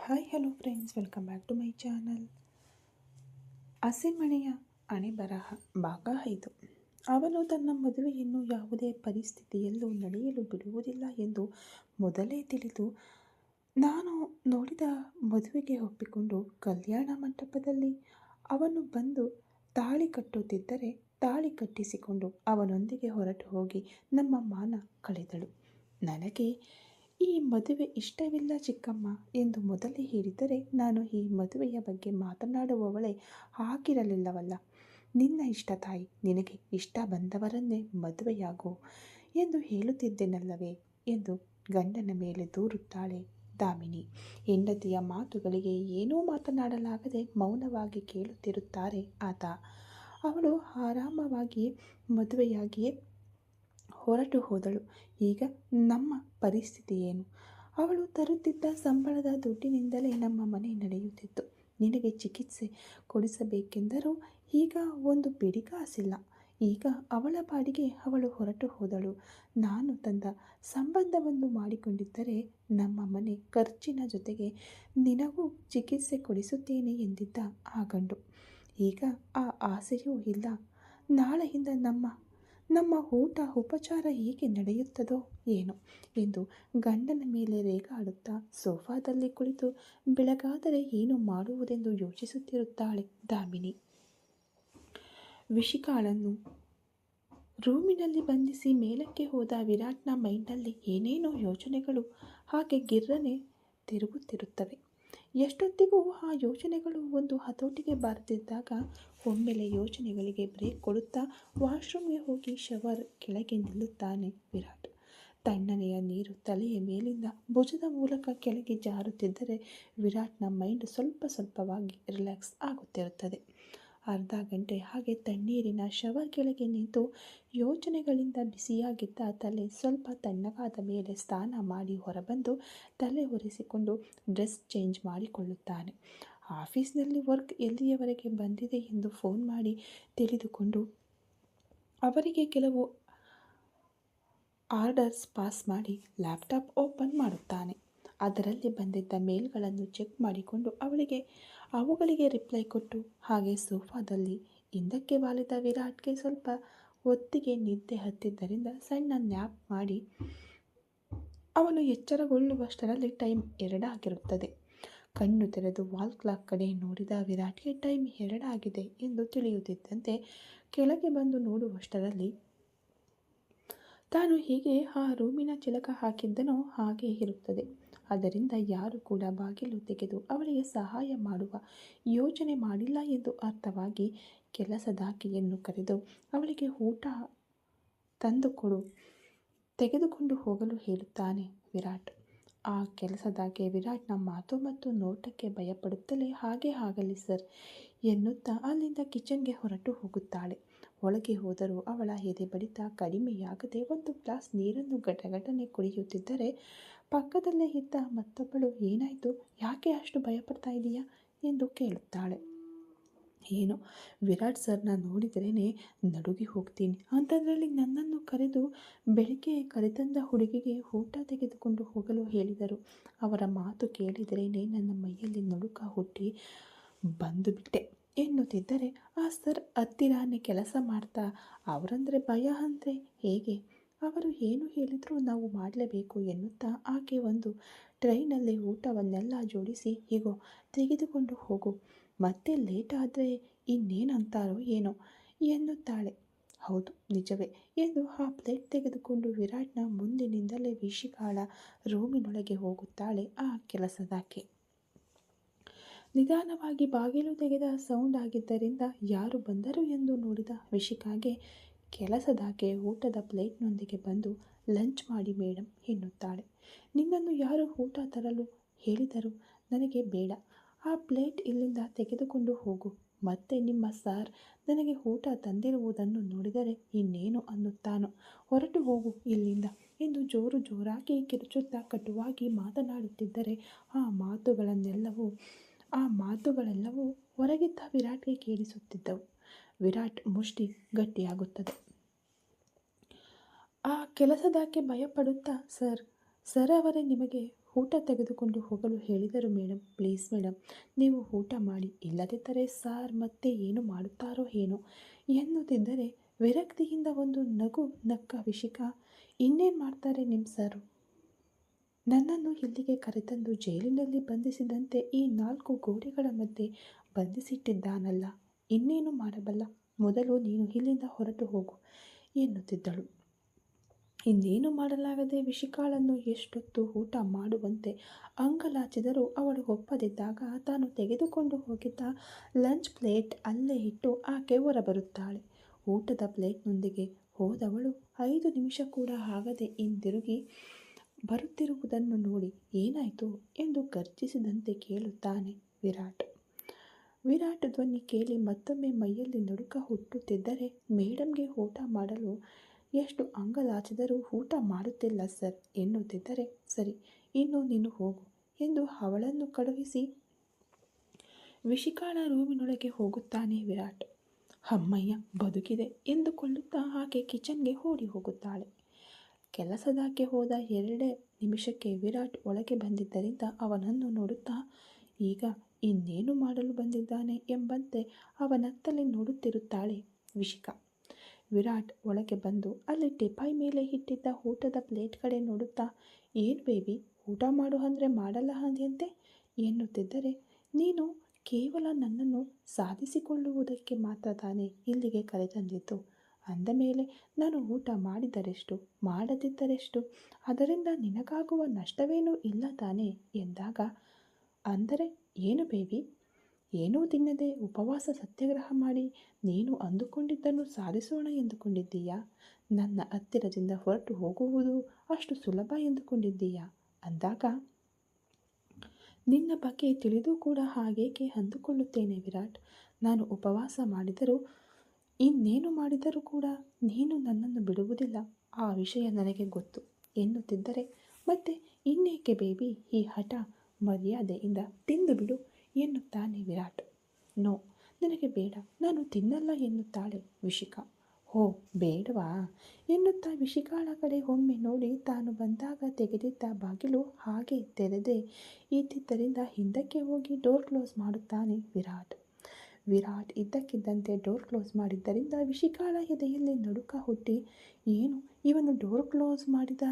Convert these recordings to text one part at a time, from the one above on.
Hi hello friends, welcome back to my channel. ಹಸಿಮಣೆಯ ಅಣೆ ಬರಹ ಭಾಗ 5. ಅವನು ತನ್ನ ಮದುವೆಯನ್ನು ಯಾವುದೇ ಪರಿಸ್ಥಿತಿಯಲ್ಲೂ ನಡೆಯಲು ಬಿಡುವುದಿಲ್ಲ ಎಂದು ಮೊದಲೇ ತಿಳಿದು ನಾನು ನೋಡಿದ ಮದುವೆಗೆ ಒಪ್ಪಿಕೊಂಡು ಕಲ್ಯಾಣ ಮಂಟಪದಲ್ಲಿ ಅವನು ಬಂದು ತಾಳಿ ಕಟ್ಟುತ್ತಿದ್ದರೆ ತಾಳಿ ಕಟ್ಟಿಸಿಕೊಂಡು ಅವನೊಂದಿಗೆ ಹೊರಟು ಹೋಗಿ ನಮ್ಮ ಮಾನ ಕಳೆದಳು. ನನಗೆ ಈ ಮದುವೆ ಇಷ್ಟವಿಲ್ಲ ಚಿಕ್ಕಮ್ಮ ಎಂದು ಮೊದಲೇ ಹೇಳಿದರೆ ನಾನು ಈ ಮದುವೆಯ ಬಗ್ಗೆ ಮಾತನಾಡುವವಳೇ ಆಗಿರಲಿಲ್ಲವಲ್ಲ. ನಿನ್ನ ಇಷ್ಟ ತಾಯಿ, ನಿನಗೆ ಇಷ್ಟ ಬಂದವರನ್ನೇ ಮದುವೆಯಾಗು ಎಂದು ಹೇಳುತ್ತಿದ್ದೆನಲ್ಲವೇ ಎಂದು ಗಂಡನ ಮೇಲೆ ದೂರುತ್ತಾಳೆ ದಾಮಿನಿ. ಹೆಂಡತಿಯ ಮಾತುಗಳಿಗೆ ಏನೂ ಮಾತನಾಡಲಾಗದೆ ಮೌನವಾಗಿ ಕೇಳುತ್ತಿರುತ್ತಾರೆ ಆತ. ಅವಳು ಆರಾಮವಾಗಿ ಮದುವೆಯಾಗಿಯೇ ಹೊರಟು ಹೋದಳು. ಈಗ ನಮ್ಮ ಪರಿಸ್ಥಿತಿ ಏನು? ಅವಳು ತರುತ್ತಿದ್ದ ಸಂಬಳದ ದುಡ್ಡಿನಿಂದಲೇ ನಮ್ಮ ಮನೆ ನಡೆಯುತ್ತಿತ್ತು. ನಿನಗೆ ಚಿಕಿತ್ಸೆ ಕೊಡಿಸಬೇಕೆಂದರೂ ಈಗ ಒಂದು ಬಿಡಿಗಾಸಿಲ್ಲ. ಈಗ ಅವಳ ಪಾಡಿಗೆ ಅವಳು ಹೊರಟು ಹೋದಳು. ನಾನು ತಂದ ಸಂಬಂಧವನ್ನು ಮಾಡಿಕೊಂಡಿದ್ದರೆ ನಮ್ಮ ಮನೆ ಖರ್ಚಿನ ಜೊತೆಗೆ ನಿನಗೂ ಚಿಕಿತ್ಸೆ ಕೊಡಿಸುತ್ತೇನೆ ಎಂದಿದ್ದ ಆ ಗಂಡು ಈಗ ಆ ಆಸೆಯೂ ಇಲ್ಲ. ನಾಳೆಯಿಂದ ನಮ್ಮ ಊಟ ಉಪಚಾರ ಹೇಗೆ ನಡೆಯುತ್ತದೋ ಏನೋ ಎಂದು ಗಂಡನ ಮೇಲೆ ರೇಗಾಡುತ್ತಾ ಸೋಫಾದಲ್ಲಿ ಕುಳಿತು ಬೆಳಗಾದರೆ ಏನು ಮಾಡುವುದೆಂದು ಯೋಚಿಸುತ್ತಿರುತ್ತಾಳೆ ದಾಮಿನಿ. ವಿಶಿಖಾಳನ್ನು ರೂಮಿನಲ್ಲಿ ಬಂಧಿಸಿ ಮೇಲಕ್ಕೆ ಹೋದ ವಿರಾಟ್ನ ಮೈಂಡ್ನಲ್ಲಿ ಏನೇನೋ ಯೋಚನೆಗಳು ಹಾಗೆ ಗಿರ್ರನೆ ತಿರುಗುತ್ತಿರುತ್ತವೆ. ಎಷ್ಟೊತ್ತಿಗೂ ಆ ಯೋಚನೆಗಳು ಒಂದು ಹತೋಟಿಗೆ ಬಾರದಿದ್ದಾಗ ಒಮ್ಮೆಲೆ ಯೋಚನೆಗಳಿಗೆ ಬ್ರೇಕ್ ಕೊಡುತ್ತಾ ವಾಶ್ರೂಮ್ಗೆ ಹೋಗಿ ಶವರ್ ಕೆಳಗೆ ನಿಲ್ಲುತ್ತಾನೆ ವಿರಾಟ್. ತಣ್ಣನೆಯ ನೀರು ತಲೆಯ ಮೇಲಿಂದ ಭುಜದ ಮೂಲಕ ಕೆಳಗೆ ಜಾರುತ್ತಿದ್ದರೆ ವಿರಾಟ್ನ ಮೈಂಡ್ ಸ್ವಲ್ಪವಾಗಿ ರಿಲ್ಯಾಕ್ಸ್ ಆಗುತ್ತಿರುತ್ತದೆ. ಅರ್ಧ ಗಂಟೆ ಹಾಗೆ ತಣ್ಣೀರಿನ ಶವರ್ ಕೆಳಗೆ ನಿಂತು ಯೋಚನೆಗಳಿಂದ ಬಿಸಿಯಾಗಿದ್ದ ತಲೆ ಸ್ವಲ್ಪ ತಣ್ಣಗಾದ ಮೇಲೆ ಸ್ನಾನ ಮಾಡಿ ಹೊರಬಂದು ತಲೆ ಒರೆಸಿಕೊಂಡು ಡ್ರೆಸ್ ಚೇಂಜ್ ಮಾಡಿಕೊಳ್ಳುತ್ತಾನೆ. ಆಫೀಸ್ನಲ್ಲಿ ವರ್ಕ್ ಎಲ್ಲಿಯವರೆಗೆ ಬಂದಿದೆ ಎಂದು ಫೋನ್ ಮಾಡಿ ತಿಳಿದುಕೊಂಡು ಅವರಿಗೆ ಕೆಲವು ಆರ್ಡರ್ಸ್ ಪಾಸ್ ಮಾಡಿ ಲ್ಯಾಪ್ಟಾಪ್ ಓಪನ್ ಮಾಡುತ್ತಾನೆ. ಅದರಲ್ಲಿ ಬಂದಿದ್ದ ಮೇಲ್ಗಳನ್ನು ಚೆಕ್ ಮಾಡಿಕೊಂಡು ಅವುಗಳಿಗೆ ರಿಪ್ಲೈ ಕೊಟ್ಟು ಹಾಗೆ ಸೋಫಾದಲ್ಲಿ ಹಿಂದಕ್ಕೆ ವಾಲಿದ ವಿರಾಟ್ಗೆ ಸ್ವಲ್ಪ ಹೊತ್ತಿಗೆ ನಿದ್ದೆ ಹತ್ತಿದ್ದರಿಂದ ಸಣ್ಣ ನ್ಯಾಪ್ ಮಾಡಿ ಅವನು ಎಚ್ಚರಗೊಳ್ಳುವಷ್ಟರಲ್ಲಿ ಟೈಮ್ 2 ಆಗಿರುತ್ತದೆ. ಕಣ್ಣು ತೆರೆದು ವಾಲ್ ಕ್ಲಾಕ್ ಕಡೆ ನೋಡಿದ ವಿರಾಟ್ಗೆ ಟೈಮ್ 2 ಆಗಿದೆ ಎಂದು ತಿಳಿಯುತ್ತಿದ್ದಂತೆ ಕೆಳಗೆ ಬಂದು ನೋಡುವಷ್ಟರಲ್ಲಿ ತಾನು ಹೀಗೆ ಆ ರೂಮಿನ ಚಿಲಕ ಹಾಕಿದ್ದನೋ ಹಾಗೇ ಇರುತ್ತದೆ. ಅದರಿಂದ ಯಾರು ಕೂಡ ಬಾಗಿಲು ತೆಗೆದು ಅವಳಿಗೆ ಸಹಾಯ ಮಾಡುವ ಯೋಚನೆ ಮಾಡಿಲ್ಲ ಎಂದು ಅರ್ಥವಾಗಿ ಕೆಲಸದಾಕೆಯನ್ನು ಕರೆದು ಅವಳಿಗೆ ಊಟ ತೆಗೆದುಕೊಂಡು ಹೋಗಲು ಹೇಳುತ್ತಾನೆ ವಿರಾಟ್. ಆ ಕೆಲಸದಾಕೆ ವಿರಾಟ್ನ ಮಾತು ಮತ್ತು ನೋಟಕ್ಕೆ ಭಯಪಡುತ್ತಲೇ ಹಾಗೆ ಆಗಲಿ ಸರ್ ಎನ್ನುತ್ತಾ ಅಲ್ಲಿಂದ ಕಿಚನ್ಗೆ ಹೊರಟು ಹೋಗುತ್ತಾಳೆ. ಒಳಗೆ ಹೋದರೂ ಅವಳ ಎದೆ ಬಡಿತ ಕಡಿಮೆಯಾಗದೆ ಒಂದು ಗ್ಲಾಸ್ ನೀರನ್ನು ಗಟಗಟನೆ ಕುಡಿಯುತ್ತಿದ್ದರೆ ಪಕ್ಕದಲ್ಲೇ ಇದ್ದ ಮತ್ತೊಬ್ಬಳು ಏನಾಯಿತು, ಯಾಕೆ ಅಷ್ಟು ಭಯಪಡ್ತಾ ಇದೆಯಾ ಎಂದು ಕೇಳುತ್ತಾಳೆ. ಏನು, ವಿರಾಟ್ ಸರ್ನ ನೋಡಿದ್ರೇ ನಡುಗಿ ಹೋಗ್ತೀನಿ, ಅಂಥದ್ರಲ್ಲಿ ನನ್ನನ್ನು ಕರೆದು ಬೆಳಿಗ್ಗೆ ಕರೆತಂದ ಹುಡುಗಿಗೆ ಊಟ ತೆಗೆದುಕೊಂಡು ಹೋಗಲು ಹೇಳಿದರು. ಅವರ ಮಾತು ಕೇಳಿದ್ರೇ ನನ್ನ ಮೈಯಲ್ಲಿ ನಡುಕ ಹುಟ್ಟಿ ಬಂದು ಬಿಟ್ಟೆ ಎನ್ನುತ್ತಿದ್ದರೆ ಆ ಸರ್ ಹತ್ತಿರಾನೇ ಕೆಲಸ ಮಾಡ್ತಾ ಅವರಂದರೆ ಭಯ ಅಂದರೆ ಹೇಗೆ, ಅವರು ಏನು ಹೇಳಿದರೂ ನಾವು ಮಾಡಲೇಬೇಕು ಎನ್ನುತ್ತಾ ಆಕೆ ಒಂದು ಟ್ರೈನಲ್ಲಿ ಊಟವನ್ನೆಲ್ಲ ಜೋಡಿಸಿ ಹೀಗೋ ತೆಗೆದುಕೊಂಡು ಹೋಗು, ಮತ್ತೆ ಲೇಟ್ ಆದರೆ ಇನ್ನೇನಂತಾರೋ ಏನೋ ಎನ್ನುತ್ತಾಳೆ. ಹೌದು ನಿಜವೇ ಎಂದು ಆ ಪ್ಲೇಟ್ ತೆಗೆದುಕೊಂಡು ವಿರಾಟ್ನ ಮುಂದಿನಿಂದಲೇ ವಿಶಿಖಾಳ ರೂಮಿನೊಳಗೆ ಹೋಗುತ್ತಾಳೆ ಆ ಕೆಲಸದಾಕೆ. ನಿಧಾನವಾಗಿ ಬಾಗಿಲು ತೆಗೆದ ಸೌಂಡ್ ಆಗಿದ್ದರಿಂದ ಯಾರು ಬಂದರು ಎಂದು ನೋಡಿದ ವಿಶಿಖಾಗೆ ಕೆಲಸದಾಕೆ ಊಟದ ಪ್ಲೇಟ್ನೊಂದಿಗೆ ಬಂದು ಲಂಚ್ ಮಾಡಿ ಮೇಡಮ್ ಎನ್ನುತ್ತಾಳೆ. ನಿನ್ನನ್ನು ಯಾರು ಊಟ ತರಲು ಹೇಳಿದರು? ನನಗೆ ಬೇಡ, ಆ ಪ್ಲೇಟ್ ಇಲ್ಲಿಂದ ತೆಗೆದುಕೊಂಡು ಹೋಗು, ಮತ್ತೆ ನಿಮ್ಮ ಸಾರ್ ನನಗೆ ಊಟ ತಂದಿರುವುದನ್ನು ನೋಡಿದರೆ ಇನ್ನೇನು ಅನ್ನುತ್ತಾನೋ, ಹೊರಟು ಹೋಗು ಇಲ್ಲಿಂದ ಎಂದು ಜೋರಾಗಿ ಕಿರುಚುತ್ತಾ ಕಟುವಾಗಿ ಮಾತನಾಡುತ್ತಿದ್ದರೆ ಆ ಮಾತುಗಳೆಲ್ಲವೂ ಹೊರಗಿದ್ದ ವಿರಾಟ್ಗೆ ಕೇಳಿಸುತ್ತಿದ್ದವು. ವಿರಾಟ್ ಮುಷ್ಟಿ ಗಟ್ಟಿಯಾಗುತ್ತದೆ. ಆ ಕೆಲಸದಾಕೆ ಭಯಪಡುತ್ತಾ ಸರ್ ಅವರೇ ನಿಮಗೆ ಊಟ ತೆಗೆದುಕೊಂಡು ಹೋಗಲು ಹೇಳಿದರು ಮೇಡಮ್. ಪ್ಲೀಸ್ ಮೇಡಮ್, ನೀವು ಊಟ ಮಾಡಿ, ಇಲ್ಲದಿದ್ದರೆ ಸಾರ್ ಮತ್ತೆ ಏನು ಮಾಡುತ್ತಾರೋ ಏನೋ ಎನ್ನುತ್ತಿದ್ದರೆ ವಿರಕ್ತಿಯಿಂದ ಒಂದು ನಗು ನಕ್ಕ ವಿಶಿಖಾ, ಇನ್ನೇನು ಮಾಡ್ತಾರೆ ನಿಮ್ಮ ಸಾರು? ನನ್ನನ್ನು ಇಲ್ಲಿಗೆ ಕರೆತಂದು ಜೈಲಿನಲ್ಲಿ ಬಂಧಿಸಿದಂತೆ ಈ 4 ಗೋಡೆಗಳ ಮಧ್ಯೆ ಬಂಧಿಸಿಟ್ಟಿದ್ದಾನಲ್ಲ, ಇನ್ನೇನು ಮಾಡಬಲ್ಲ? ಮೊದಲು ನೀನು ಇಲ್ಲಿಂದ ಹೊರಟು ಹೋಗು ಎನ್ನುತ್ತಿದ್ದಳು. ಇನ್ನೇನು ಮಾಡಲಾಗದೆ ವಿಶಿಖಾಳನ್ನು ಎಷ್ಟೊತ್ತು ಊಟ ಮಾಡುವಂತೆ ಅಂಗಲಾಚಿದರೂ ಅವಳು ಒಪ್ಪದಿದ್ದಾಗ ತಾನು ತೆಗೆದುಕೊಂಡು ಹೋಗಿದ್ದ ಲಂಚ್ ಪ್ಲೇಟ್ ಅಲ್ಲೇ ಇಟ್ಟು ಆಕೆ ಹೊರಬರುತ್ತಾಳೆ. ಊಟದ ಪ್ಲೇಟ್ನೊಂದಿಗೆ ಹೋದವಳು 5 ನಿಮಿಷ ಕೂಡ ಆಗದೆ ಹಿಂದಿರುಗಿ ಬರುತ್ತಿರುವುದನ್ನು ನೋಡಿ ಏನಾಯಿತು ಎಂದು ಗರ್ಜಿಸಿದಂತೆ ಕೇಳುತ್ತಾನೆ ವಿರಾಟ್. ವಿರಾಟ್ ಧ್ವನಿ ಕೇಳಿ ಮತ್ತೊಮ್ಮೆ ಮೈಯಲ್ಲಿ ನಡುಕ ಹುಟ್ಟುತ್ತಿದ್ದರೆ ಮೇಡಮ್ಗೆ ಊಟ ಮಾಡಲು ಎಷ್ಟು ಅಂಗಲಾಚಿದರೂ ಊಟ ಮಾಡುತ್ತಿಲ್ಲ ಸರ್ ಎನ್ನುತ್ತಿದ್ದರೆ, ಸರಿ, ಇನ್ನು ನೀನು ಹೋಗು ಎಂದು ಅವಳನ್ನು ಕಳುಹಿಸಿ ವಿಶಿಖಾಳ ರೂಮಿನೊಳಗೆ ಹೋಗುತ್ತಾನೆ ವಿರಾಟ್. ಅಮ್ಮಯ್ಯ, ಬದುಕಿದೆ ಎಂದುಕೊಳ್ಳುತ್ತಾ ಆಕೆ ಕಿಚನ್ಗೆ ಓಡಿ ಹೋಗುತ್ತಾಳೆ. ಕೆಲಸದಾಕೆ ಹೋದ 2 ನಿಮಿಷಕ್ಕೆ ವಿರಾಟ್ ಒಳಗೆ ಬಂದಿದ್ದರಿಂದ ಅವನನ್ನು ನೋಡುತ್ತಾ ಈಗ ಇನ್ನೇನು ಮಾಡಲು ಬಂದಿದ್ದಾನೆ ಎಂಬಂತೆ ಅವನತ್ತಲೇ ನೋಡುತ್ತಿರುತ್ತಾಳೆ ವಿಶಿಖಾ. ವಿರಾಟ್ ಒಳಗೆ ಬಂದು ಅಲ್ಲಿ ಟೆಪಾಯ್ ಮೇಲೆ ಇಟ್ಟಿದ್ದ ಊಟದ ಪ್ಲೇಟ್ ಕಡೆ ನೋಡುತ್ತಾ, ಏನು ಬೇಬಿ, ಊಟ ಮಾಡು ಅಂದರೆ ಮಾಡಲ್ಲ ಅಂದ್ಯಂತೆ ಎನ್ನುತ್ತಿದ್ದರೆ, ನೀನು ಕೇವಲ ನನ್ನನ್ನು ಸಾಧಿಸಿಕೊಳ್ಳುವುದಕ್ಕೆ ಮಾತ್ರ ತಾನೇ ಇಲ್ಲಿಗೆ ಕರೆತಂದಿದ್ದು. ಅಂದ ಮೇಲೆ ನಾನು ಊಟ ಮಾಡಿದರೆಷ್ಟು, ಮಾಡದಿದ್ದರೆಷ್ಟು, ಅದರಿಂದ ನಿನಗಾಗುವ ನಷ್ಟವೇನೂ ಇಲ್ಲ ತಾನೇ ಎಂದಾಗ, ಅಂದರೆ ಏನು ಬೇಬಿ, ಏನೂ ತಿನ್ನದೆ ಉಪವಾಸ ಸತ್ಯಾಗ್ರಹ ಮಾಡಿ ನೀನು ಅಂದುಕೊಂಡಿದ್ದನ್ನು ಸಾಧಿಸೋಣ ಎಂದುಕೊಂಡಿದ್ದೀಯಾ? ನನ್ನ ಹತ್ತಿರದಿಂದ ಹೊರಟು ಹೋಗುವುದು ಅಷ್ಟು ಸುಲಭ ಎಂದುಕೊಂಡಿದ್ದೀಯಾ? ಅಂದಾಗ ನಿನ್ನ ಬಗ್ಗೆ ತಿಳಿದು ಕೂಡ ಹಾಗೇಕೆ ಅಂದುಕೊಳ್ಳುತ್ತೇನೆ ವಿರಾಟ್. ನಾನು ಉಪವಾಸ ಮಾಡಿದರೂ ಇನ್ನೇನು ಮಾಡಿದರೂ ಕೂಡ ನೀನು ನನ್ನನ್ನು ಬಿಡುವುದಿಲ್ಲ, ಆ ವಿಷಯ ನನಗೆ ಗೊತ್ತು ಎನ್ನುತ್ತಿದ್ದರೆ, ಮತ್ತೆ ಇನ್ನೇಕೆ ಬೇಬಿ ಈ ಹಠ, ಮರ್ಯಾದೆಯಿಂದ ತಿಂದು ಬಿಡು ಎನ್ನುತ್ತಾನೆ ವಿರಾಟ್. ನೋ, ನನಗೆ ಬೇಡ, ನಾನು ತಿನ್ನಲ್ಲ ಎನ್ನುತ್ತಾಳೆ ವಿಶಿಖಾ. ಹೋ, ಬೇಡವಾ ಎನ್ನುತ್ತಾ ವಿಶಿಖಾಳ ಕಡೆ ಒಮ್ಮೆ ನೋಡಿ ತಾನು ಬಂದಾಗ ತೆಗೆದಿದ್ದ ಬಾಗಿಲು ಹಾಗೆ ತೆರೆದೇ ಇದ್ದಿದ್ದರಿಂದ ಹಿಂದಕ್ಕೆ ಹೋಗಿ ಡೋರ್ ಕ್ಲೋಸ್ ಮಾಡುತ್ತಾನೆ ವಿರಾಟ್. ವಿರಾಟ್ ಇದ್ದಕ್ಕಿದ್ದಂತೆ ಡೋರ್ ಕ್ಲೋಸ್ ಮಾಡಿದ್ದರಿಂದ ವಿಶಿಖಾಳ ಎದೆಯಲ್ಲಿ ನಡುಕ ಹುಟ್ಟಿ, ಏನು ಇವನು ಡೋರ್ ಕ್ಲೋಸ್ ಮಾಡಿದ,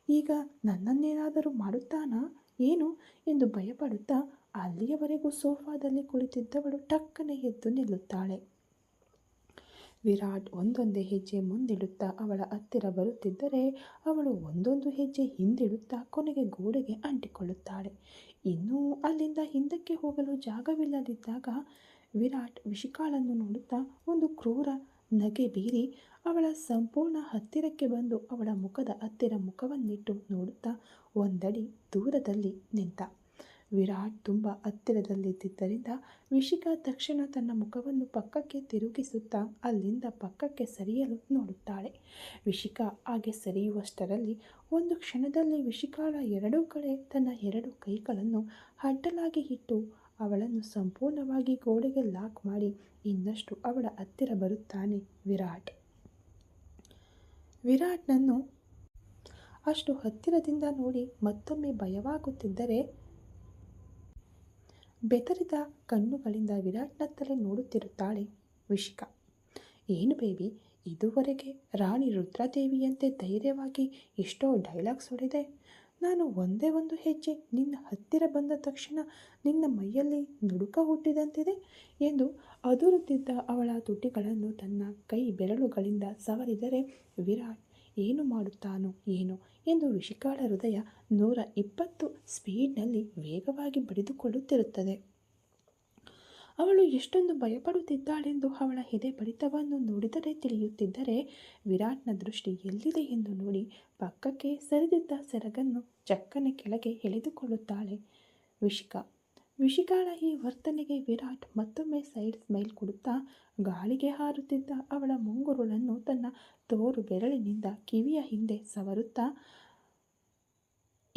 ಈಗ ನನ್ನನ್ನೇನಾದರೂ ಮಾಡುತ್ತಾನಾ ಏನು ಎಂದು ಭಯಪಡುತ್ತಾ ಅಲ್ಲಿಯವರೆಗೂ ಸೋಫಾದಲ್ಲಿ ಕುಳಿತಿದ್ದವಳು ಟಕ್ಕನೆ ಎದ್ದು ನಿಲ್ಲುತ್ತಾಳೆ. ವಿರಾಟ್ ಒಂದೊಂದೇ ಹೆಜ್ಜೆ ಮುಂದಿಡುತ್ತಾ ಅವಳ ಹತ್ತಿರ ಬರುತ್ತಿದ್ದರೆ ಅವಳು ಒಂದೊಂದು ಹೆಜ್ಜೆ ಹಿಂದಿಡುತ್ತಾ ಕೊನೆಗೆ ಗೋಡೆಗೆ ಅಂಟಿಕೊಳ್ಳುತ್ತಾಳೆ. ಇನ್ನೂ ಅಲ್ಲಿಂದ ಹಿಂದಕ್ಕೆ ಹೋಗಲು ಜಾಗವಿಲ್ಲದಿದ್ದಾಗ ವಿರಾಟ್ ವಿಶಿಖಾಳನ್ನು ನೋಡುತ್ತಾ ಒಂದು ಕ್ರೂರ ನಗೆ ಬೀರಿ ಅವಳ ಸಂಪೂರ್ಣ ಹತ್ತಿರಕ್ಕೆ ಬಂದು ಅವಳ ಮುಖದ ಹತ್ತಿರ ಮುಖವನ್ನಿಟ್ಟು ನೋಡುತ್ತಾ ಒಂದಡಿ ದೂರದಲ್ಲಿ ನಿಂತ. ವಿರಾಟ್ ತುಂಬ ಹತ್ತಿರದಲ್ಲಿದ್ದರಿಂದ ವಿಶಿಖಾ ತಕ್ಷಣ ತನ್ನ ಮುಖವನ್ನು ಪಕ್ಕಕ್ಕೆ ತಿರುಗಿಸುತ್ತಾ ಅಲ್ಲಿಂದ ಪಕ್ಕಕ್ಕೆ ಸರಿಯಲು ನೋಡುತ್ತಾಳೆ. ವಿಶಿಖಾ ಹಾಗೆ ಸರಿಯುವಷ್ಟರಲ್ಲಿ ಒಂದು ಕ್ಷಣದಲ್ಲಿ ವಿಶಿಖಾಳ 2 ಕಡೆ ತನ್ನ 2 ಕೈಗಳನ್ನು ಅಡ್ಡಲಾಗಿ ಇಟ್ಟು ಅವಳನ್ನು ಸಂಪೂರ್ಣವಾಗಿ ಗೋಡೆಗೆ ಲಾಕ್ ಮಾಡಿ ಇನ್ನಷ್ಟು ಅವಳ ಹತ್ತಿರ ಬರುತ್ತಾನೆ ವಿರಾಟ್. ವಿರಾಟ್ನನ್ನು ಅಷ್ಟು ಹತ್ತಿರದಿಂದ ನೋಡಿ ಮತ್ತೊಮ್ಮೆ ಭಯವಾಗುತ್ತಿದ್ದರೆ ಬೆದರಿದ ಕಣ್ಣುಗಳಿಂದ ವಿರಾಟ್ನತ್ತಲೇ ನೋಡುತ್ತಿರುತ್ತಾಳೆ ವಿಶಿಖಾ. ಏನು ಬೇಬಿ, ಇದುವರೆಗೆ ರಾಣಿ ರುದ್ರಾದೇವಿಯಂತೆ ಧೈರ್ಯವಾಗಿ ಎಷ್ಟೋ ಡೈಲಾಗ್ಸ್ ಹೊಡೆದೆ, ನಾನು ಒಂದೇ ಒಂದು ಹೆಜ್ಜೆ ನಿನ್ನ ಹತ್ತಿರ ಬಂದ ತಕ್ಷಣ ನಿನ್ನ ಮೈಯಲ್ಲಿ ನಡುಕ ಹುಟ್ಟಿದಂತಿದೆ ಎಂದು ಅದುರುತ್ತಿದ್ದ ಅವಳ ತುಟಿಗಳನ್ನು ತನ್ನ ಕೈ ಬೆರಳುಗಳಿಂದ ಸವರಿದರೆ ವಿರಾಟ್ ಏನು ಮಾಡುತ್ತಾನೋ ಏನೋ ಎಂದು ವಿಶಿಖಾಳ ಹೃದಯ 120 ಸ್ಪೀಡ್ನಲ್ಲಿ ವೇಗವಾಗಿ ಬಡಿದುಕೊಳ್ಳುತ್ತಿರುತ್ತದೆ. ಅವಳು ಎಷ್ಟೊಂದು ಭಯಪಡುತ್ತಿದ್ದಾಳೆಂದು ಅವಳ ಎದೆ ಬಡಿತವನ್ನು ನೋಡಿದರೆ ತಿಳಿಯುತ್ತಿದ್ದರೆ ವಿರಾಟ್ನ ದೃಷ್ಟಿ ಎಲ್ಲಿದೆ ಎಂದು ನೋಡಿ ಪಕ್ಕಕ್ಕೆ ಸರಿದಿದ್ದ ಸೆರಗನ್ನು ಚಕ್ಕನೆ ಕೆಳಗೆ ಎಳೆದುಕೊಳ್ಳುತ್ತಾಳೆ ವಿಶಿಖಾ. ವಿಶಿಖಾಳ ಈ ವರ್ತನೆಗೆ ವಿರಾಟ್ ಮತ್ತೊಮ್ಮೆ ಸೈಡ್ ಸ್ಮೈಲ್ ಕೊಡುತ್ತಾ ಗಾಳಿಗೆ ಹಾರುತ್ತಿದ್ದ ಅವಳ ಮುಂಗುರುಳನ್ನು ತನ್ನ ತೋರು ಬೆರಳಿನಿಂದ ಕಿವಿಯ ಹಿಂದೆ ಸವರುತ್ತಾ,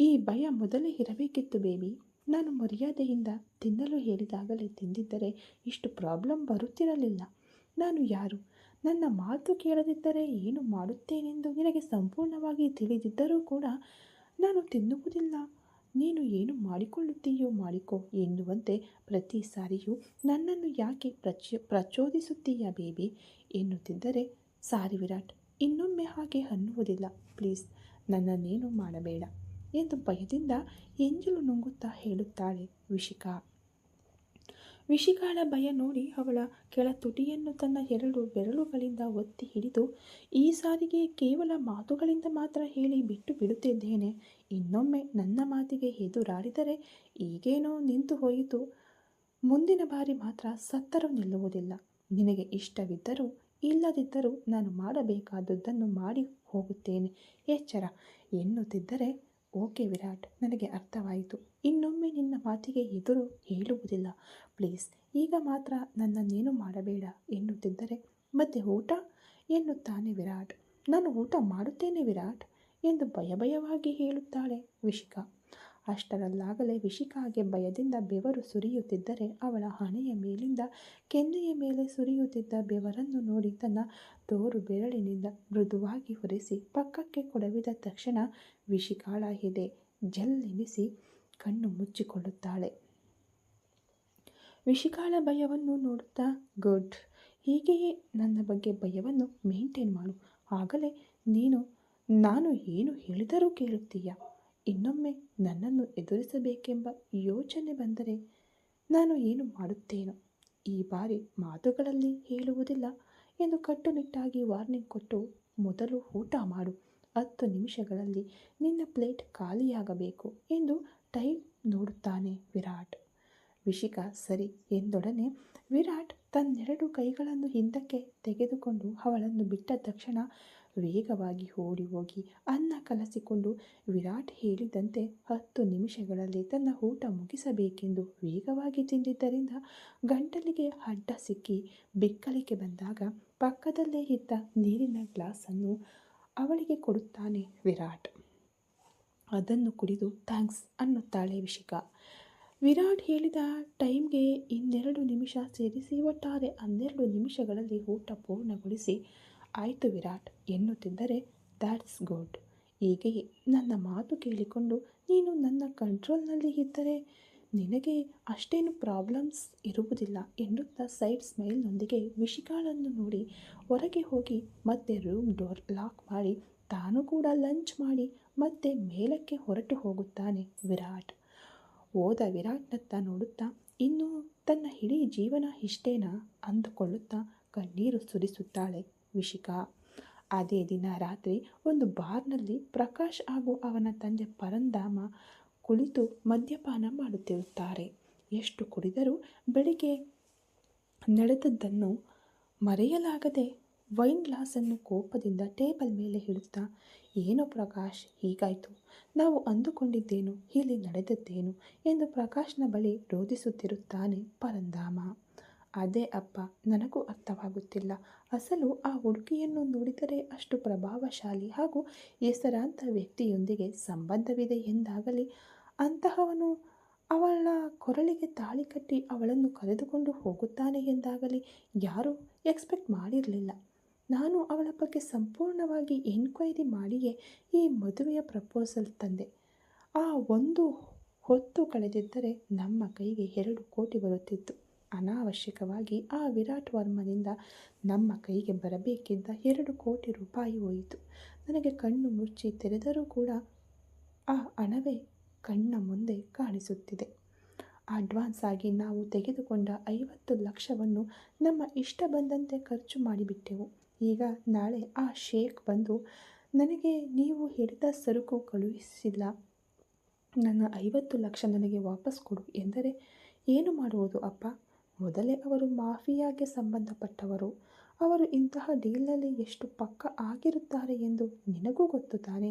ಈ ಭಯ ಮೊದಲೇ ಇರಬೇಕಿತ್ತು ಬೇಬಿ. ನಾನು ಮರ್ಯಾದೆಯಿಂದ ತಿನ್ನಲು ಹೇಳಿದಾಗಲೇ ತಿಂದಿದ್ದರೆ ಇಷ್ಟು ಪ್ರಾಬ್ಲಮ್ ಬರುತ್ತಿರಲಿಲ್ಲ. ನಾನು ಯಾರು, ನನ್ನ ಮಾತು ಕೇಳದಿದ್ದರೆ ಏನು ಮಾಡುತ್ತೇನೆಂದು ನಿನಗೆ ಸಂಪೂರ್ಣವಾಗಿ ತಿಳಿದಿದ್ದರೂ ಕೂಡ ನಾನು ತಿನ್ನುವುದಿಲ್ಲ ನೀನು ಏನು ಮಾಡಿಕೊಳ್ಳುತ್ತೀಯೋ ಮಾಡಿಕೊ ಎನ್ನುವಂತೆ ಪ್ರತಿ ಸಾರಿಯೂ ನನ್ನನ್ನು ಯಾಕೆ ಪ್ರಚೋದಿಸುತ್ತೀಯ ಬೇಬಿ ಎನ್ನುತ್ತಿದ್ದರೆ, ಸಾರಿ ವಿರಾಟ್, ಇನ್ನೊಮ್ಮೆ ಹಾಗೆ ಅನ್ನುವುದಿಲ್ಲ, ಪ್ಲೀಸ್ ನನ್ನನ್ನೇನು ಮಾಡಬೇಡ ಎಂದು ಭಯದಿಂದ ಎಂಜಲು ನುಂಗುತ್ತಾ ಹೇಳುತ್ತಾಳೆ ವಿಶಿಖಾ. ವಿಶಿಖಾಳ ಭಯ ನೋಡಿ ಅವಳ ಕೆಳ ತುಟಿಯನ್ನು ತನ್ನ 2 ಬೆರಳುಗಳಿಂದ ಒತ್ತಿ ಹಿಡಿದು, ಈ ಸಾರಿಗೆ ಕೇವಲ ಮಾತುಗಳಿಂದ ಮಾತ್ರ ಹೇಳಿ ಬಿಟ್ಟು ಬಿಡುತ್ತಿದ್ದೇನೆ. ಇನ್ನೊಮ್ಮೆ ನನ್ನ ಮಾತಿಗೆ ಎದುರಾಡಿದರೆ ಈಗೇನೋ ನಿಂತು ಹೋಯಿತು, ಮುಂದಿನ ಬಾರಿ ಮಾತ್ರ ಸತ್ತರೂ ನಿಲ್ಲುವುದಿಲ್ಲ. ನಿನಗೆ ಇಷ್ಟವಿದ್ದರೂ ಇಲ್ಲದಿದ್ದರೂ ನಾನು ಮಾಡಬೇಕಾದದ್ದನ್ನು ಮಾಡಿ ಹೋಗುತ್ತೇನೆ, ಎಚ್ಚರ ಎನ್ನುತ್ತಿದ್ದರೆ, ಓಕೆ ವಿರಾಟ್, ನನಗೆ ಅರ್ಥವಾಯಿತು. ಇನ್ನೊಮ್ಮೆ ನಿನ್ನ ಮಾತಿಗೆ ಎದುರು ಹೇಳುವುದಿಲ್ಲ, ಪ್ಲೀಸ್ ಈಗ ಮಾತ್ರ ನನ್ನನ್ನೇನು ಮಾಡಬೇಡ ಎನ್ನುತ್ತಿದ್ದರೆ, ಮತ್ತೆ ಊಟ ಎನ್ನುತ್ತಾನೆ ವಿರಾಟ್. ನಾನು ಊಟ ಮಾಡುತ್ತೇನೆ ವಿರಾಟ್ ಎಂದು ಭಯಭಯವಾಗಿ ಹೇಳುತ್ತಾಳೆ ವಿಶಿಖಾ. ಅಷ್ಟರಲ್ಲಾಗಲೇ ವಿಶಿಖಾಗೆ ಭಯದಿಂದ ಬೆವರು ಸುರಿಯುತ್ತಿದ್ದರೆ, ಅವಳ ಹಣೆಯ ಮೇಲಿಂದ ಕೆನ್ನೆಯ ಮೇಲೆ ಸುರಿಯುತ್ತಿದ್ದ ಬೆವರನ್ನು ನೋಡಿ ತನ್ನ ತೋರು ಬೆರಳಿನಿಂದ ಮೃದುವಾಗಿ ಒರೆಸಿ ಪಕ್ಕಕ್ಕೆ ಕೊಡವಿದ ತಕ್ಷಣ ವಿಶಿಖಾಳ ಎದೆ ಜಲ್ಲೆನಿಸಿ ಕಣ್ಣು ಮುಚ್ಚಿಕೊಳ್ಳುತ್ತಾಳೆ. ವಿಶಿಖಾಳ ಭಯವನ್ನು ನೋಡುತ್ತಾ, ಗುಡ್, ಹೀಗೆಯೇ ನನ್ನ ಬಗ್ಗೆ ಭಯವನ್ನು ಮೇಂಟೈನ್ ಮಾಡು, ಆಗಲೇ ನಾನು ಏನು ಹೇಳಿದರೂ ಕೇಳುತ್ತೀಯ. ಇನ್ನೊಮ್ಮೆ ನನ್ನನ್ನು ಎದುರಿಸಬೇಕೆಂಬ ಯೋಚನೆ ಬಂದರೆ ನಾನು ಏನು ಮಾಡುತ್ತೇನೋ. ಈ ಬಾರಿ ಮಾತುಗಳಲ್ಲಿ ಹೇಳುವುದಿಲ್ಲ ಎಂದು ಕಟ್ಟುನಿಟ್ಟಾಗಿ ವಾರ್ನಿಂಗ್ ಕೊಟ್ಟು, ಮೊದಲು ಊಟ ಮಾಡು, 10 ನಿಮಿಷಗಳಲ್ಲಿ ನಿನ್ನ ಪ್ಲೇಟ್ ಖಾಲಿಯಾಗಬೇಕು ಎಂದು ಟೈಮ್ ನೋಡುತ್ತಾನೆ ವಿರಾಟ್. ವಿಶಿಖಾ ಸರಿ ಎಂದೊಡನೆ ವಿರಾಟ್ ತನ್ನೆರಡು ಕೈಗಳನ್ನು ಹಿಂದಕ್ಕೆ ತೆಗೆದುಕೊಂಡು ಅವಳನ್ನು ಬಿಟ್ಟ ತಕ್ಷಣ ವೇಗವಾಗಿ ಓಡಿ ಹೋಗಿ ಅನ್ನ ಕಲಸಿಕೊಂಡು ವಿರಾಟ್ ಹೇಳಿದಂತೆ 10 ನಿಮಿಷಗಳಲ್ಲಿ ತನ್ನ ಊಟ ಮುಗಿಸಬೇಕೆಂದು ವೇಗವಾಗಿ ತಿಂದಿದ್ದರಿಂದ ಗಂಟಲಿಗೆ ಅಡ್ಡ ಸಿಕ್ಕಿ ಬಿಕ್ಕಳಿಕೆ ಬಂದಾಗ ಪಕ್ಕದಲ್ಲೇ ಇದ್ದ ನೀರಿನ ಗ್ಲಾಸನ್ನು ಅವಳಿಗೆ ಕೊಡುತ್ತಾನೆ ವಿರಾಟ್. ಅದನ್ನು ಕುಡಿದು ಥ್ಯಾಂಕ್ಸ್ ಅನ್ನುತ್ತಾಳೆ ವಿಶಿಖಾ. ವಿರಾಟ್ ಹೇಳಿದ ಟೈಮ್ಗೆ 2 ನಿಮಿಷ ಸೇರಿಸಿ ಒಟ್ಟಾರೆ 12 ನಿಮಿಷಗಳಲ್ಲಿ ಊಟ ಪೂರ್ಣಗೊಳಿಸಿ, ಆಯಿತು ವಿರಾಟ್ ಎನ್ನುತ್ತಿದ್ದರೆ, ದ್ಯಾಟ್ಸ್ ಗುಡ್, ಹೀಗೆಯೇ ನನ್ನ ಮಾತು ಕೇಳಿಕೊಂಡು ನೀನು ನನ್ನ ಕಂಟ್ರೋಲ್ನಲ್ಲಿ ಇದ್ದರೆ ನಿನಗೆ ಅಷ್ಟೇನು ಪ್ರಾಬ್ಲಮ್ಸ್ ಇರುವುದಿಲ್ಲ ಎನ್ನುತ್ತಾ ಸೈಡ್ ಸ್ಮೈಲ್ನೊಂದಿಗೆ ವಿಶಿಖಾಳನ್ನು ನೋಡಿ ಹೊರಗೆ ಹೋಗಿ ಮತ್ತೆ ರೂಮ್ ಡೋರ್ ಲಾಕ್ ಮಾಡಿ ತಾನು ಕೂಡ ಲಂಚ್ ಮಾಡಿ ಮತ್ತೆ ಮೇಲಕ್ಕೆ ಹೊರಟು ಹೋಗುತ್ತಾನೆ ವಿರಾಟ್. ಹೋದ ವಿರಾಟ್ನತ್ತ ನೋಡುತ್ತಾ, ಇನ್ನು ತನ್ನ ಇಡೀ ಜೀವನ ಇಷ್ಟೇನಾ ಅಂದುಕೊಳ್ಳುತ್ತಾ ಕಣ್ಣೀರು ಸುರಿಸುತ್ತಾಳೆ ವಿಶಿಖಾ. ಅದೇ ದಿನ ರಾತ್ರಿ ಒಂದು ಬಾರ್ನಲ್ಲಿ ಪ್ರಕಾಶ್ ಹಾಗೂ ಅವನ ತಂದೆ ಪರಂಧಾಮ ಕುಳಿತು ಮದ್ಯಪಾನ ಮಾಡುತ್ತಿರುತ್ತಾರೆ. ಎಷ್ಟು ಕುಡಿದರೂ ಬೆಳಿಗ್ಗೆ ನಡೆದದ್ದನ್ನು ಮರೆಯಲಾಗದೆ ವೈನ್ ಗ್ಲಾಸನ್ನು ಕೋಪದಿಂದ ಟೇಬಲ್ ಮೇಲೆ ಇಡುತ್ತಾ, ಏನೋ ಪ್ರಕಾಶ್ ಹೀಗಾಯಿತು, ನಾವು ಅಂದುಕೊಂಡಿದ್ದೇನು, ಇಲ್ಲಿ ನಡೆದದ್ದೇನು ಎಂದು ಪ್ರಕಾಶ್ನ ಬಳಿ ರೋಧಿಸುತ್ತಿರುತ್ತಾನೆ ಪರಂಧಾಮ. ಅದೇ ಅಪ್ಪ, ನನಗೂ ಅರ್ಥವಾಗುತ್ತಿಲ್ಲ. ಅಸಲು ಆ ಹುಡುಗಿಯನ್ನು ನೋಡಿದರೆ ಅಷ್ಟು ಪ್ರಭಾವಶಾಲಿ ಹಾಗೂ ಹೆಸರಾಂತ ವ್ಯಕ್ತಿಯೊಂದಿಗೆ ಸಂಬಂಧವಿದೆ ಎಂದಾಗಲಿ, ಅಂತಹವನು ಅವಳ ಕೊರಳಿಗೆ ತಾಳಿ ಕಟ್ಟಿ ಅವಳನ್ನು ಕರೆದುಕೊಂಡು ಹೋಗುತ್ತಾನೆ ಎಂದಾಗಲಿ ಯಾರೂ ಎಕ್ಸ್ಪೆಕ್ಟ್ ಮಾಡಿರಲಿಲ್ಲ. ನಾನು ಅವಳ ಬಗ್ಗೆ ಸಂಪೂರ್ಣವಾಗಿ ಎನ್ಕ್ವೈರಿ ಮಾಡಿಯೇ ಈ ಮದುವೆಯ ಪ್ರಪೋಸಲ್ ತಂದೆ. ಆ ಒಂದು ಹೊತ್ತು ಕಳೆದಿದ್ದರೆ ನಮ್ಮ ಕೈಗೆ 2 ಕೋಟಿ ಬರುತ್ತಿತ್ತು. ಅನಾವಶ್ಯಕವಾಗಿ ಆ ವಿರಾಟ್ ವರ್ಮನಿಂದ ನಮ್ಮ ಕೈಗೆ ಬರಬೇಕಿದ್ದ 2 ಕೋಟಿ ರೂಪಾಯಿ ಹೋಯಿತು. ನನಗೆ ಕಣ್ಣು ಮುಚ್ಚಿ ತೆರೆದರೂ ಕೂಡ ಆ ಹಣವೇ ಕಣ್ಣ ಮುಂದೆ ಕಾಣಿಸುತ್ತಿದೆ. ಅಡ್ವಾನ್ಸ್ ಆಗಿ ನಾವು ತೆಗೆದುಕೊಂಡ 50 ಲಕ್ಷವನ್ನು ನಮ್ಮ ಇಷ್ಟ ಬಂದಂತೆ ಖರ್ಚು ಮಾಡಿಬಿಟ್ಟೆವು. ಈಗ ನಾಳೆ ಆ ಶೇಖ್ ಬಂದು ನನಗೆ ನೀವು ಹೇಳಿದ ಸರಕು ಕಳುಹಿಸಿಲ್ಲ, ನನ್ನ 50 ಲಕ್ಷ ನನಗೆ ವಾಪಸ್ ಕೊಡು ಎಂದರೆ ಏನು ಮಾಡುವುದು ಅಪ್ಪ? ಮೊದಲೇ ಅವರು ಮಾಫಿಯಾಗೆ ಸಂಬಂಧಪಟ್ಟವರು. ಅವರು ಇಂತಹ ಡೀಲ್ನಲ್ಲಿ ಎಷ್ಟು ಪಕ್ಕ ಆಗಿರುತ್ತಾರೆ ಎಂದು ನಿನಗೂ ಗೊತ್ತು ತಾನೆ.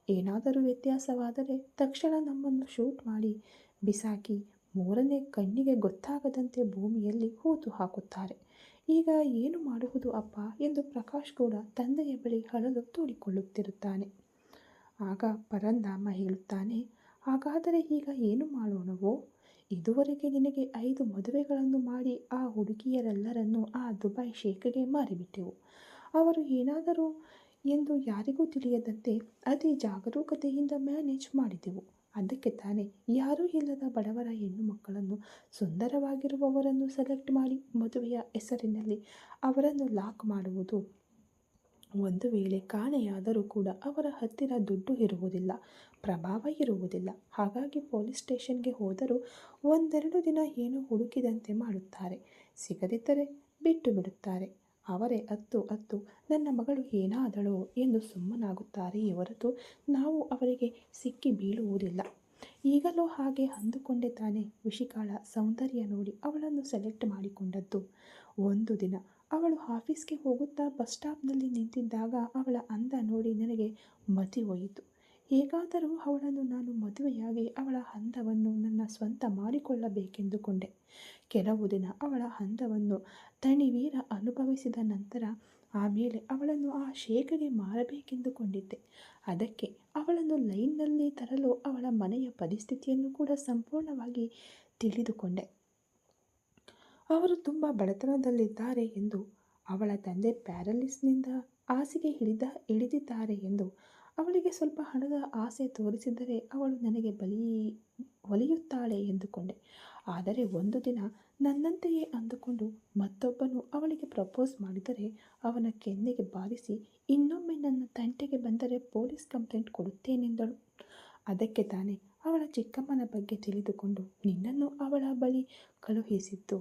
ಏನಾದರೂ ವ್ಯತ್ಯಾಸವಾದರೆ ತಕ್ಷಣ ನಮ್ಮನ್ನು ಶೂಟ್ ಮಾಡಿ ಬಿಸಾಕಿ 3ನೇ ಕಣ್ಣಿಗೆ ಗೊತ್ತಾಗದಂತೆ ಭೂಮಿಯಲ್ಲಿ ಹೂತು ಹಾಕುತ್ತಾರೆ. ಈಗ ಏನು ಮಾಡುವುದು ಅಪ್ಪ ಎಂದು ಪ್ರಕಾಶ್ ಕೂಡ ತಂದೆಯ ಬಳಿ ಅಳಲು ತೋಡಿಕೊಳ್ಳುತ್ತಿರುತ್ತಾನೆ. ಆಗ ಪರಂಧಾಮ ಹೇಳುತ್ತಾನೆ, ಹಾಗಾದರೆ ಈಗ ಏನು ಮಾಡೋಣವೋ? ಇದುವರೆಗೆ ನಿನಗೆ 5 ಮದುವೆಗಳನ್ನು ಮಾಡಿ ಆ ಹುಡುಗಿಯರೆಲ್ಲರನ್ನೂ ಆ ದುಬೈ ಶೇಖ್ಗೆ ಮಾರಿಬಿಟ್ಟೆವು. ಅವರು ಏನಾದರೂ ಎಂದು ಯಾರಿಗೂ ತಿಳಿಯದಂತೆ ಅತಿ ಜಾಗರೂಕತೆಯಿಂದ ಮ್ಯಾನೇಜ್ ಮಾಡಿದೆವು. ಅದಕ್ಕೆ ತಾನೇ ಯಾರೂ ಇಲ್ಲದ ಬಡವರ ಹೆಣ್ಣು ಮಕ್ಕಳನ್ನು ಸುಂದರವಾಗಿರುವವರನ್ನು ಸೆಲೆಕ್ಟ್ ಮಾಡಿ ಮದುವೆಯ ಹೆಸರಿನಲ್ಲಿ ಅವರನ್ನು ಲಾಕ್ ಮಾಡುವುದು. ಒಂದು ವೇಳೆ ಕಾಣೆಯಾದರೂ ಕೂಡ ಅವರ ಹತ್ತಿರ ದುಡ್ಡು ಇರುವುದಿಲ್ಲ, ಪ್ರಭಾವ ಇರುವುದಿಲ್ಲ. ಹಾಗಾಗಿ ಪೊಲೀಸ್ ಸ್ಟೇಷನ್ಗೆ ಹೋದರೂ ಒಂದೆರಡು ದಿನ ಏನೋ ಹುಡುಕಿದಂತೆ ಮಾಡುತ್ತಾರೆ. ಸಿಗದಿದ್ದರೆ ಬಿಟ್ಟು ಬಿಡುತ್ತಾರೆ. ಅವರೇ ಅತ್ತು ನನ್ನ ಮಗಳು ಏನಾದಳೋ ಎಂದು ಸುಮ್ಮನಾಗುತ್ತಾರೆಯೇ ಹೊರತು ನಾವು ಅವರಿಗೆ ಸಿಕ್ಕಿ ಬೀಳುವುದಿಲ್ಲ. ಈಗಲೂ ಹಾಗೆ ಅಂದುಕೊಂಡೆ ತಾನೇ ವಿಶಿಕಾಳ ಸೌಂದರ್ಯ ನೋಡಿ ಅವಳನ್ನು ಸೆಲೆಕ್ಟ್ ಮಾಡಿಕೊಂಡದ್ದು. ಒಂದು ದಿನ ಅವಳು ಆಫೀಸ್ಗೆ ಹೋಗುತ್ತಾ ಬಸ್ ಸ್ಟಾಪ್ನಲ್ಲಿ ನಿಂತಿದ್ದಾಗ ಅವಳ ಅಂದ ನೋಡಿ ನನಗೆ ಮತಿ ಹೋಯಿತು. ಹೇಗಾದರೂ ಅವಳನ್ನು ನಾನು ಮದುವೆಯಾಗಿ ಅವಳ ಅಂದವನ್ನು ನನ್ನ ಸ್ವಂತ ಮಾಡಿಕೊಳ್ಳಬೇಕೆಂದುಕೊಂಡೆ. ಕೆಲವು ದಿನ ಅವಳ ಅಂದವನ್ನು ತಣಿವೀರ ಅನುಭವಿಸಿದ ನಂತರ ಆಮೇಲೆ ಅವಳನ್ನು ಆ ಶೇಖಗೆ ಮಾರಬೇಕೆಂದುಕೊಂಡಿದ್ದೆ. ಅದಕ್ಕೆ ಅವಳನ್ನು ಲೈನ್ನಲ್ಲಿ ತರಲು ಅವಳ ಮನೆಯ ಪರಿಸ್ಥಿತಿಯನ್ನು ಕೂಡ ಸಂಪೂರ್ಣವಾಗಿ ತಿಳಿದುಕೊಂಡೆ. ಅವರು ತುಂಬ ಬಡತನದಲ್ಲಿದ್ದಾರೆ ಎಂದು, ಅವಳ ತಂದೆ ಪ್ಯಾರಲಿಸ್ನಿಂದ ಹಾಸಿಗೆ ಹಿಡಿದಿದ್ದಾರೆ ಎಂದು, ಅವಳಿಗೆ ಸ್ವಲ್ಪ ಹಣದ ಆಸೆ ತೋರಿಸಿದರೆ ಅವಳು ನನಗೆ ಒಲಿಯುತ್ತಾಳೆ ಎಂದುಕೊಂಡೆ. ಆದರೆ ಒಂದು ದಿನ ನನ್ನಂತೆಯೇ ಅಂದುಕೊಂಡು ಮತ್ತೊಬ್ಬನು ಅವಳಿಗೆ ಪ್ರಪೋಸ್ ಮಾಡಿದರೆ ಅವನ ಕೆನ್ನೆಗೆ ಬಾರಿಸಿ ಇನ್ನೊಮ್ಮೆ ನನ್ನ ತಂಟೆಗೆ ಬಂದರೆ ಪೊಲೀಸ್ ಕಂಪ್ಲೇಂಟ್ ಕೊಡುತ್ತೇನೆಂದಳು. ಅದಕ್ಕೆ ತಾನೇ ಅವಳ ಚಿಕ್ಕಮ್ಮನ ಬಗ್ಗೆ ತಿಳಿದುಕೊಂಡು ನಿನ್ನನ್ನು ಅವಳ ಬಳಿ ಕಳುಹಿಸಿದ್ದು.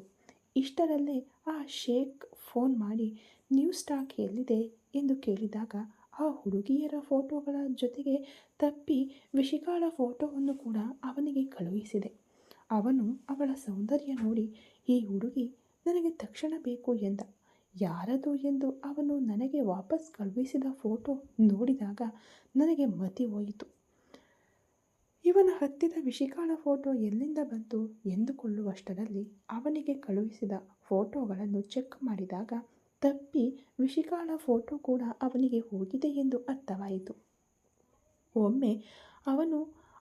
ಇಷ್ಟರಲ್ಲೇ ಆ ಶೇಖ್ ಫೋನ್ ಮಾಡಿ ನ್ಯೂ ಸ್ಟಾಕ್ ಎಲ್ಲಿದೆ ಎಂದು ಕೇಳಿದಾಗ ಆ ಹುಡುಗಿಯರ ಫೋಟೋಗಳ ಜೊತೆಗೆ ತಪ್ಪಿ ವಿಶಿಕಾಳ ಫೋಟೋವನ್ನು ಕೂಡ ಅವನಿಗೆ ಕಳುಹಿಸಿದೆ. ಅವನು ಅವಳ ಸೌಂದರ್ಯ ನೋಡಿ ಈ ಹುಡುಗಿ ನನಗೆ ತಕ್ಷಣ ಬೇಕು ಎಂದ. ಯಾರದು ಎಂದು ಅವನು ನನಗೆ ವಾಪಸ್ ಕಳುಹಿಸಿದ ಫೋಟೋ ನೋಡಿದಾಗ ನನಗೆ ಮತಿ ಹೋಯಿತು. ಇವನ ಹತ್ತಿದ ವಿಶಿಕಾಳ ಫೋಟೋ ಎಲ್ಲಿಂದ ಬಂತು ಎಂದುಕೊಳ್ಳುವಷ್ಟರಲ್ಲಿ ಅವನಿಗೆ ಕಳುಹಿಸಿದ ಫೋಟೋಗಳನ್ನು ಚೆಕ್ ಮಾಡಿದಾಗ ತಪ್ಪಿ ವಿಶಿಕಾಳ ಫೋಟೋ ಕೂಡ ಅವನಿಗೆ ಹೋಗಿದೆ ಎಂದು ಅರ್ಥವಾಯಿತು. ಒಮ್ಮೆ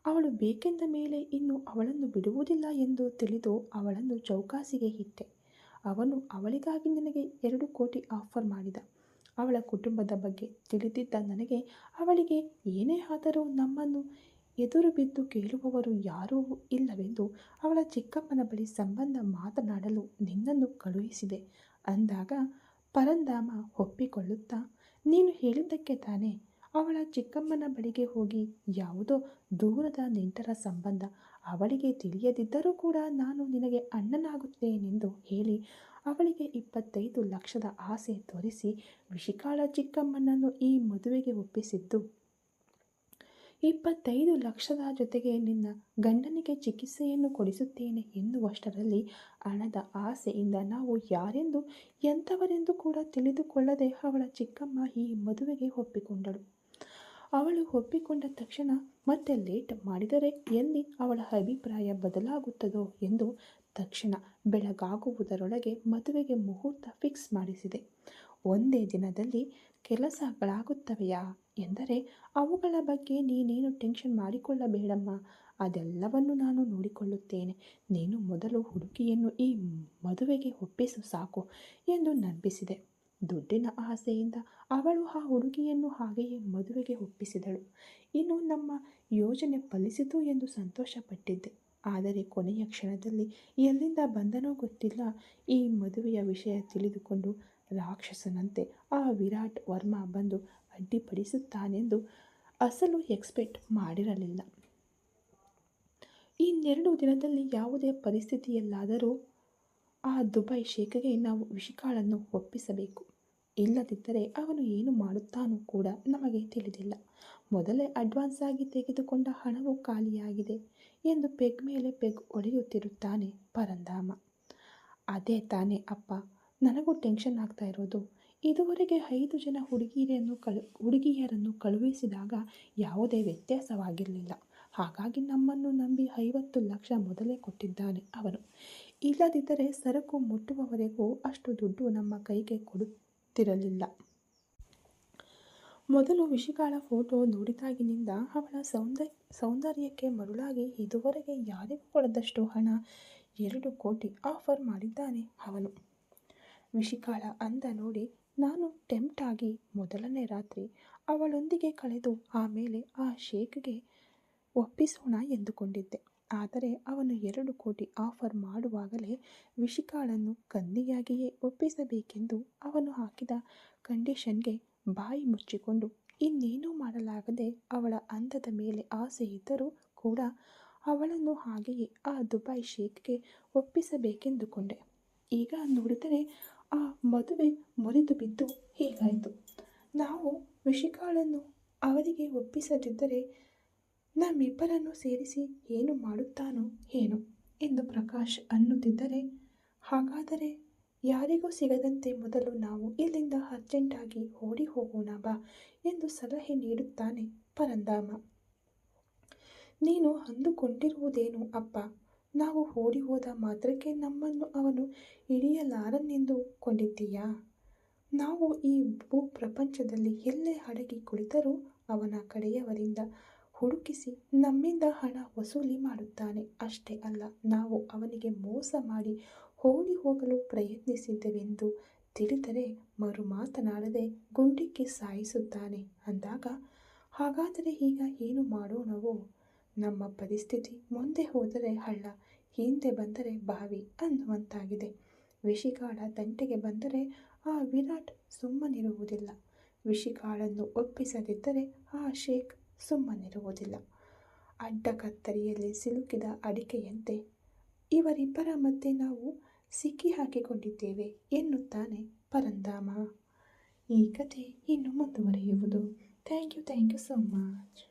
ಅವಳು ಬೇಕೆಂದ ಮೇಲೆ ಇನ್ನು ಅವಳನ್ನು ಬಿಡುವುದಿಲ್ಲ ಎಂದು ತಿಳಿದು ಅವಳನ್ನು ಚೌಕಾಸಿಗೆ ಇಟ್ಟೆ. ಅವನು ಅವಳಿಗಾಗಿ ನನಗೆ 2 ಕೋಟಿ ಆಫರ್ ಮಾಡಿದ. ಅವಳ ಕುಟುಂಬದ ಬಗ್ಗೆ ತಿಳಿದಿದ್ದ ನನಗೆ ಅವಳಿಗೆ ಏನೇ ಆದರೂ ನಮ್ಮನ್ನು ಎದುರು ಬಿದ್ದು ಕೇಳುವವರು ಯಾರೂ ಇಲ್ಲವೆಂದು ಅವಳ ಚಿಕ್ಕಮ್ಮನ ಬಳಿ ಸಂಬಂಧ ಮಾತನಾಡಲು ನಿನ್ನನ್ನು ಕಳುಹಿಸಿದೆ ಅಂದಾಗ ಪರಂಧಾಮ ಒಪ್ಪಿಕೊಳ್ಳುತ್ತಾ, ನೀನು ಹೇಳಿದ್ದಕ್ಕೆ ತಾನೇ ಅವಳ ಚಿಕ್ಕಮ್ಮನ ಬಳಿಗೆ ಹೋಗಿ ಯಾವುದೋ ದೂರದ ನೆಂಟರ ಸಂಬಂಧ, ಅವಳಿಗೆ ತಿಳಿಯದಿದ್ದರೂ ಕೂಡ ನಾನು ನಿನಗೆ ಅಣ್ಣನಾಗುತ್ತೇನೆಂದು ಹೇಳಿ ಅವಳಿಗೆ 25 ಲಕ್ಷದ ಆಸೆ ತೋರಿಸಿ ವಿಶಿಕಾಳ ಚಿಕ್ಕಮ್ಮನನ್ನು ಈ ಮದುವೆಗೆ ಒಪ್ಪಿಸಿದ್ದು. 25 ಲಕ್ಷದ ಜೊತೆಗೆ ನಿನ್ನ ಗಂಡನಿಗೆ ಚಿಕಿತ್ಸೆಯನ್ನು ಕೊಡಿಸುತ್ತೇನೆ ಎನ್ನುವಷ್ಟರಲ್ಲಿ ಹಣದ ಆಸೆಯಿಂದ ನಾವು ಯಾರೆಂದು ಎಂಥವರೆಂದು ಕೂಡ ತಿಳಿದುಕೊಳ್ಳದೆ ಅವಳ ಚಿಕ್ಕಮ್ಮ ಈ ಮದುವೆಗೆ ಒಪ್ಪಿಕೊಂಡಳು. ಅವಳು ಒಪ್ಪಿಕೊಂಡ ತಕ್ಷಣ ಮತ್ತೆ ಲೇಟ್ ಮಾಡಿದರೆ ಎಲ್ಲಿ ಅವಳ ಅಭಿಪ್ರಾಯ ಬದಲಾಗುತ್ತದೋ ಎಂದು ತಕ್ಷಣ ಬೆಳಗಾಗುವುದರೊಳಗೆ ಮದುವೆಗೆ ಮುಹೂರ್ತ ಫಿಕ್ಸ್ ಮಾಡಿಸಿದೆ. ಒಂದೇ ದಿನದಲ್ಲಿ ಕೆಲಸಗಳಾಗುತ್ತವೆಯಾ ಎಂದರೆ ಅವುಗಳ ಬಗ್ಗೆ ನೀನೇನು ಟೆನ್ಷನ್ ಮಾಡಿಕೊಳ್ಳಬೇಡಮ್ಮ, ಅದೆಲ್ಲವನ್ನು ನಾನು ನೋಡಿಕೊಳ್ಳುತ್ತೇನೆ. ನೀನು ಮೊದಲು ಹುಡುಗಿಯನ್ನು ಈ ಮದುವೆಗೆ ಒಪ್ಪಿಸು ಸಾಕು ಎಂದು ನಂಬಿಸಿದೆ. ದುಡ್ಡಿನ ಆಸೆಯಿಂದ ಅವಳು ಆ ಹುಡುಗಿಯನ್ನು ಹಾಗೆಯೇ ಮದುವೆಗೆ ಒಪ್ಪಿಸಿದಳು. ಇನ್ನು ನಮ್ಮ ಯೋಜನೆ ಫಲಿಸಿತು ಎಂದು ಸಂತೋಷಪಟ್ಟಿದ್ದೆ. ಆದರೆ ಕೊನೆಯ ಕ್ಷಣದಲ್ಲಿ ಎಲ್ಲಿಂದ ಬಂದನೋ ಗೊತ್ತಿಲ್ಲ, ಈ ಮದುವೆಯ ವಿಷಯ ತಿಳಿದುಕೊಂಡು ರಾಕ್ಷಸನಂತೆ ಆ ವಿರಾಟ್ ವರ್ಮಾ ಬಂದು ಅಡ್ಡಿಪಡಿಸುತ್ತಾನೆಂದು ಅಸಲು ಎಕ್ಸ್ಪೆಕ್ಟ್ ಮಾಡಿರಲಿಲ್ಲ. ಇನ್ನೆರಡು ದಿನದಲ್ಲಿ ಯಾವುದೇ ಪರಿಸ್ಥಿತಿಯಲ್ಲಾದರೂ ಆ ದುಬೈ ಶೇಖಗೆ ನಾವು ವಿಶಿಕಾಳನ್ನು ಒಪ್ಪಿಸಬೇಕು. ಇಲ್ಲದಿದ್ದರೆ ಅವನು ಏನು ಮಾಡುತ್ತಾನೋ ಕೂಡ ನಮಗೆ ತಿಳಿದಿಲ್ಲ. ಮೊದಲೇ ಅಡ್ವಾನ್ಸ್ ಆಗಿ ತೆಗೆದುಕೊಂಡ ಹಣವು ಖಾಲಿಯಾಗಿದೆ ಎಂದು ಪೆಗ್ ಮೇಲೆ ಪೆಗ್ ಹೊಡೆಯುತ್ತಿರುತ್ತಾನೆ ಪರಂಧಾಮ. ಅದೇ ತಾನೇ ಅಪ್ಪ, ನನಗೂ ಟೆನ್ಷನ್ ಆಗ್ತಾ ಇರೋದು. ಇದುವರೆಗೆ 5 ಜನ ಹುಡುಗಿಯರನ್ನು ಕಳುಹಿಸಿದಾಗ ಯಾವುದೇ ವ್ಯತ್ಯಾಸವಾಗಿರಲಿಲ್ಲ. ಹಾಗಾಗಿ ನಮ್ಮನ್ನು ನಂಬಿ 50 ಲಕ್ಷ ಮೊದಲೇ ಕೊಟ್ಟಿದ್ದಾನೆ ಅವನು. ಇಲ್ಲದಿದ್ದರೆ ಸರಕು ಮುಟ್ಟುವವರೆಗೂ ಅಷ್ಟು ದುಡ್ಡು ನಮ್ಮ ಕೈಗೆ ಕೊಡುತ್ತಿರಲಿಲ್ಲ. ಮೊದಲು ವಿಶಿಕಾಳ ಫೋಟೋ ನೋಡಿದಾಗಿನಿಂದ ಅವಳ ಸೌಂದರ್ಯಕ್ಕೆ ಮರುಳಾಗಿ ಇದುವರೆಗೆ ಯಾರಿಗೂ ಕೊಡದಷ್ಟು ಹಣ 2 ಕೋಟಿ ಆಫರ್ ಮಾಡಿದ್ದಾನೆ ಅವನು. ವಿಶಿಕಾಳ ಅಂದ ನೋಡಿ ನಾನು ಟೆಂಪ್ಟ್ ಆಗಿ ಮೊದಲನೇ ರಾತ್ರಿ ಅವಳೊಂದಿಗೆ ಕಳೆದು ಆಮೇಲೆ ಆ ಶೇಖ್ಗೆ ಒಪ್ಪಿಸೋಣ ಎಂದುಕೊಂಡಿದ್ದೆ. ಆದರೆ ಅವನು 2 ಕೋಟಿ ಆಫರ್ ಮಾಡುವಾಗಲೇ ವಿಶಿಕಾಳನ್ನು ಕನ್ನಿಯಾಗಿಯೇ ಒಪ್ಪಿಸಬೇಕೆಂದು ಅವನು ಹಾಕಿದ ಕಂಡೀಷನ್ಗೆ ಬಾಯಿ ಮುಚ್ಚಿಕೊಂಡು ಇನ್ನೇನೂ ಮಾಡಲಾಗದೆ ಅವಳ ಅಂದದ ಮೇಲೆ ಆಸೆ ಇದ್ದರೂ ಕೂಡ ಅವಳನ್ನು ಹಾಗೆಯೇ ಆ ದುಬೈ ಶೇಖ್ಗೆ ಒಪ್ಪಿಸಬೇಕೆಂದುಕೊಂಡೆ. ಈಗ ನೋಡಿದರೆ ಆ ಮದುವೆ ಮುರಿದು ಬಿದ್ದು ಹೀಗಾಯಿತು. ನಾವು ವಿಶಿಕಾಳನ್ನು ಅವರಿಗೆ ಒಪ್ಪಿಸದಿದ್ದರೆ ನಮ್ಮಿಬ್ಬರನ್ನು ಸೇರಿಸಿ ಏನು ಮಾಡುತ್ತಾನೋ ಏನೋ ಎಂದು ಪ್ರಕಾಶ್ ಅನ್ನುತ್ತಿದ್ದರೆ, ಹಾಗಾದರೆ ಯಾರಿಗೂ ಸಿಗದಂತೆ ಮೊದಲು ನಾವು ಇಲ್ಲಿಂದ ಅರ್ಜೆಂಟಾಗಿ ಓಡಿ ಹೋಗೋಣ ಬಾ ಎಂದು ಸಲಹೆ ನೀಡುತ್ತಾನೆ ಪರಂಧಾಮ. ನೀನು ಅಂದುಕೊಂಡಿರುವುದೇನು ಅಪ್ಪ, ನಾವು ಓಡಿ ಹೋದ ಮಾತ್ರಕ್ಕೆ ನಮ್ಮನ್ನು ಅವನು ಹಿಡಿಯಲಾರನೆಂದು ಕೊಂಡಿದ್ದೀಯಾ? ನಾವು ಈ ಭೂಪ್ರಪಂಚದಲ್ಲಿ ಎಲ್ಲೇ ಅಡಗಿ ಕುಳಿತರೂ ಅವನ ಕಡೆಯವರಿಂದ ಹುಡುಕಿಸಿ ನಮ್ಮಿಂದ ಹಣ ವಸೂಲಿ ಮಾಡುತ್ತಾನೆ. ಅಷ್ಟೇ ಅಲ್ಲ, ನಾವು ಅವನಿಗೆ ಮೋಸ ಮಾಡಿ ಓಡಿ ಹೋಗಲು ಪ್ರಯತ್ನಿಸಿದ್ದೆವೆಂದು ತಿಳಿದರೆ ಮರು ಮಾತನಾಡದೆ ಗುಂಡಿಕ್ಕಿ ಸಾಯಿಸುತ್ತಾನೆ ಅಂದಾಗ, ಹಾಗಾದರೆ ಈಗ ಏನು ಮಾಡೋಣವೋ? ನಮ್ಮ ಪರಿಸ್ಥಿತಿ ಮುಂದೆ ಹೋದರೆ ಹಳ್ಳ, ಹಿಂದೆ ಬಂದರೆ ಬಾವಿ ಅನ್ನುವಂತಾಗಿದೆ. ವಿಶಿಕಾಳ ತಂಟೆಗೆ ಬಂದರೆ ಆ ವಿರಾಟ್ ಸುಮ್ಮನಿರುವುದಿಲ್ಲ. ವಿಶಿಕಾಳನ್ನು ಒಪ್ಪಿಸದಿದ್ದರೆ ಆ ಶೇಖ್ ಸುಮ್ಮನಿರುವುದಿಲ್ಲ. ಅಡ್ಡಕತ್ತರಿಯಲ್ಲಿ ಸಿಲುಕಿದ ಅಡಿಕೆಯಂತೆ ಇವರಿಬ್ಬರ ಮಧ್ಯೆ ನಾವು ಸಿಕ್ಕಿ ಹಾಕಿಕೊಂಡಿದ್ದೇವೆ ಎನ್ನುತ್ತಾನೆ ಪರಂಧಾಮ. ಈ ಕಥೆ ಇನ್ನು ಮುಂದುವರಿಯುವುದು. Thank you so much.